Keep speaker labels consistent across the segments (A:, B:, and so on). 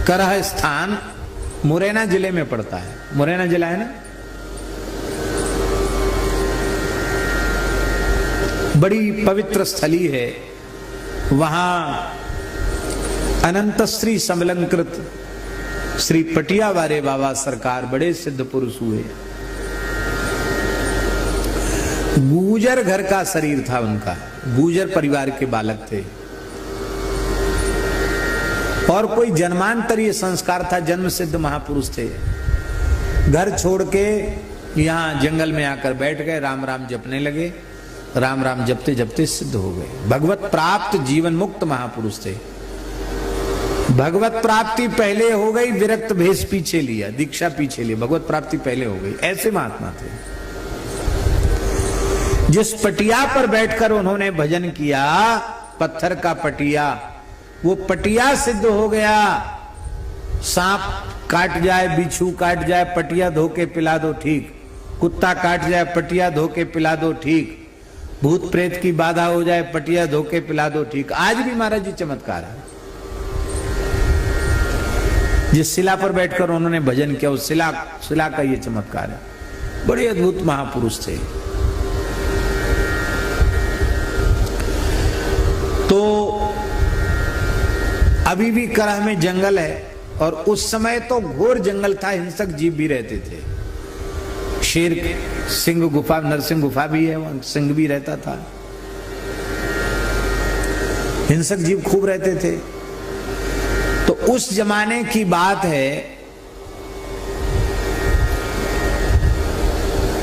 A: करह स्थान मुरैना जिले में पड़ता है। मुरैना जिला है ना, बड़ी पवित्र स्थली है। वहां अनंतश्री समलंकृत श्री पटियावारे बाबा सरकार बड़े सिद्ध पुरुष हुए। गुर्जर घर का शरीर था उनका, गुर्जर परिवार के बालक थे और कोई जन्मांतरीय संस्कार था, जन्म सिद्ध महापुरुष थे। घर छोड़ के यहाँ जंगल में आकर बैठ गए, राम राम जपने लगे। राम राम जपते जपते सिद्ध हो गए। भगवत प्राप्त जीवन मुक्त महापुरुष थे। भगवत प्राप्ति पहले हो गई, विरक्त भेष पीछे लिया, दीक्षा पीछे लिया, भगवत प्राप्ति पहले हो गई। ऐसे महात्मा थे। जिस पटिया पर बैठकर उन्होंने भजन किया, पत्थर का पटिया, वो पटिया सिद्ध हो गया। सांप काट जाए, बिच्छू काट जाए, पटिया धो के पिला दो ठीक। कुत्ता काट जाए, पटिया धो के पिला दो ठीक। भूत प्रेत की बाधा हो जाए, पटिया धो के पिला दो ठीक। आज भी महाराज जी चमत्कार है। जिस शिला पर बैठकर उन्होंने भजन किया, उस शिला का ये चमत्कार है। बड़े अद्भुत महापुरुष थे। तो अभी भी करह में जंगल है और उस समय तो घोर जंगल था, हिंसक जीव भी रहते थे। शेर सिंह गुफा, नरसिंह गुफा भी है, वहां सिंह भी रहता था। हिंसक जीव खूब रहते थे। तो उस जमाने की बात है,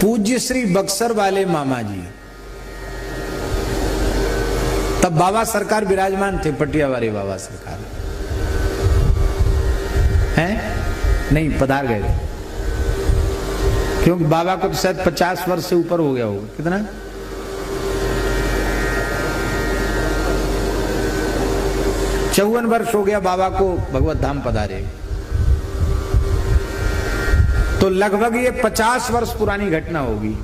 A: पूज्य श्री बक्सर वाले मामा जी, तब बाबा सरकार विराजमान थे, पटियावारे बाबा सरकार हैं, नहीं पधार गए थे, क्योंकि बाबा को तो शायद 50 वर्ष से ऊपर हो गया होगा। कितना? चौवन वर्ष हो गया बाबा को भगवत धाम पधारे। तो लगभग ये 50 वर्ष पुरानी घटना होगी,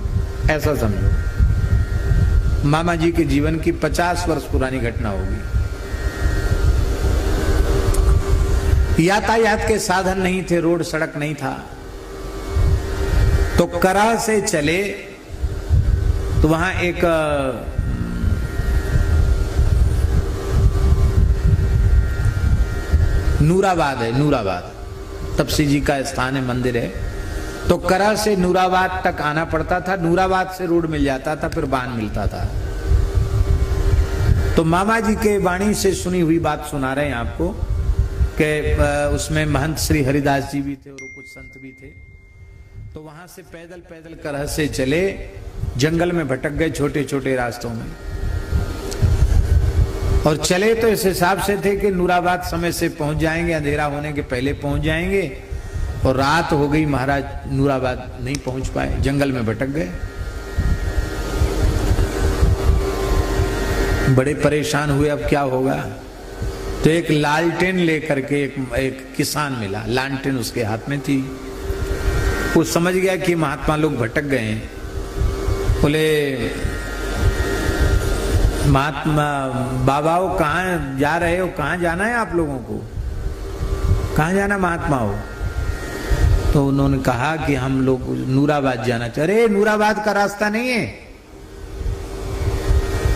A: ऐसा समझो। मामा जी के जीवन की 50 वर्ष पुरानी घटना होगी। यातायात के साधन नहीं थे, रोड सड़क नहीं था। तो करह से चले तो वहां एक नूराबाद है, नूराबाद तपसी जी का स्थान है, मंदिर है। तो करह से नूराबाद तक आना पड़ता था। नूराबाद से रोड मिल जाता था, फिर बान मिलता था। तो मामा जी के वाणी से सुनी हुई बात सुना रहे हैं आपको कि उसमें महंत श्री हरिदास जी भी थे और कुछ संत भी थे। तो वहां से पैदल पैदल करह से चले, जंगल में भटक गए छोटे छोटे रास्तों में। और चले तो इस हिसाब से थे कि नूराबाद समय से पहुंच जाएंगे, अंधेरा होने के पहले पहुंच जाएंगे। और रात हो गई, महाराज नूराबाद नहीं पहुंच पाए, जंगल में भटक गए। बड़े परेशान हुए, अब क्या होगा। तो एक लालटेन लेकर के एक किसान मिला, लालटेन उसके हाथ में थी। वो समझ गया कि महात्मा लोग भटक गए हैं। बोले, महात्मा बाबाओ कहाँ जा रहे हो, कहाँ जाना है आप लोगों को, कहाँ जाना महात्मा हो। तो उन्होंने कहा कि हम लोग नूराबाद जाना चाह रहे। नूराबाद का रास्ता नहीं है,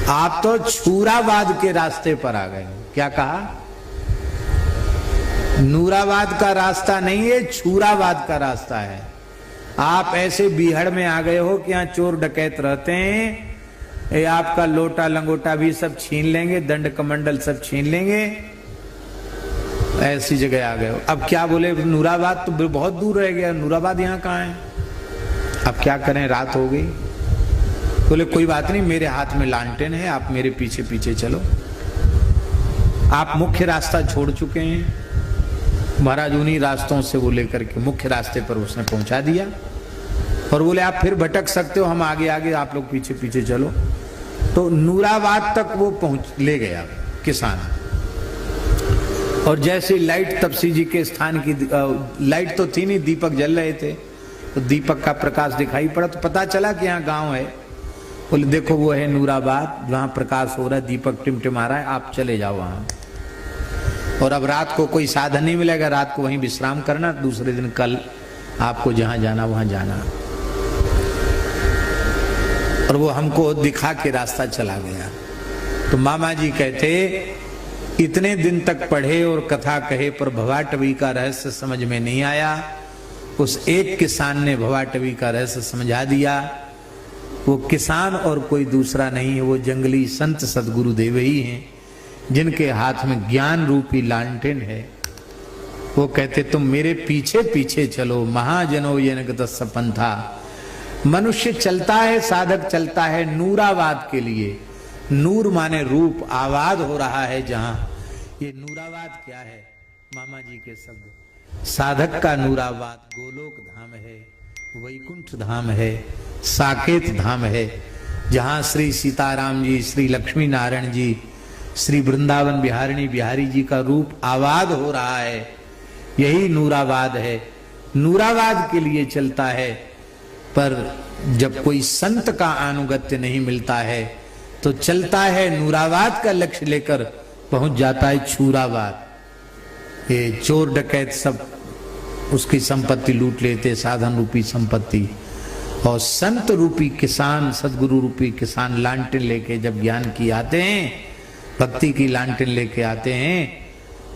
A: आप तो छूराबाद के रास्ते पर आ गए। क्या कहा? नूराबाद का रास्ता नहीं है, छूराबाद का रास्ता है। आप ऐसे बीहड़ में आ गए हो कि यहाँ चोर डकैत रहते हैं, ये आपका लोटा लंगोटा भी सब छीन लेंगे, दंड कमंडल सब छीन लेंगे। ऐसी जगह आ गए हो। अब क्या बोले, नूराबाद तो बहुत दूर रह गया, नूराबाद यहाँ कहाँ है, अब क्या करें, रात हो गई। बोले कोई बात नहीं, मेरे हाथ में लालटेन है, आप मेरे पीछे पीछे चलो। आप मुख्य रास्ता छोड़ चुके हैं। महाराज उन्हीं रास्तों से वो लेकर के मुख्य रास्ते पर उसने पहुंचा दिया और बोले आप फिर भटक सकते हो, हम आगे आगे, आप लोग पीछे पीछे चलो। तो नूराबाद तक वो पहुंच ले गया किसान। और जैसे लाइट तपसी जी के स्थान की लाइट तो थी नहीं, दीपक जल रहे थे, तो दीपक का प्रकाश दिखाई पड़ा। तो पता चला कि यहाँ गांव है। बोले देखो वो है नूराबाद, जहाँ प्रकाश हो रहा है, दीपक टिमटिमा रहा है, आप चले जाओ वहां। और अब रात को कोई साधन नहीं मिलेगा, रात को वहीं विश्राम करना, दूसरे दिन कल आपको जहां जाना वहां जाना। और वो हमको दिखा के रास्ता चला गया। तो मामा जी कहते इतने दिन तक पढ़े और कथा कहे पर भवाटवी का रहस्य समझ में नहीं आया। उस एक किसान ने भवाटवी का रहस्य समझा दिया। वो किसान और कोई दूसरा नहीं है, वो जंगली संत सदगुरु देव ही हैं, जिनके हाथ में ज्ञान रूपी लालटेन है। वो कहते तुम मेरे पीछे पीछे चलो, महाजनो येन पंथा। मनुष्य चलता है, साधक चलता है नूरावाद के लिए। नूर माने रूप, आवाज हो रहा है जहां। ये नूरावाद क्या है? मामा जी के शब्द। साधक का नूरावाद गोलोक धाम है, वैकुंठ धाम है, साकेत धाम है, जहां श्री सीताराम जी, श्री लक्ष्मी नारायण जी, श्री वृंदावन बिहारिणी बिहारी जी का रूप आवाज हो रहा है। यही नूरावाद है। नूरावाद के लिए चलता है। पर जब कोई संत का अनुगत्य नहीं मिलता है तो चलता है नूरावाद का लक्ष्य लेकर, पहुंच जाता है छूरावाद। ये चोर डकैत सब उसकी संपत्ति लूट लेते, साधन रूपी संपत्ति। और संत रूपी किसान, सदगुरु रूपी किसान लांटेन लेके जब ज्ञान की आते हैं, भक्ति की लांटेन लेके आते हैं,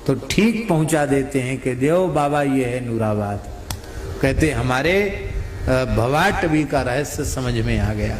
A: तो ठीक पहुंचा देते हैं कि देव बाबा ये है नूरावाद। कहते हमारे भवाटवी का रहस्य समझ में आ गया।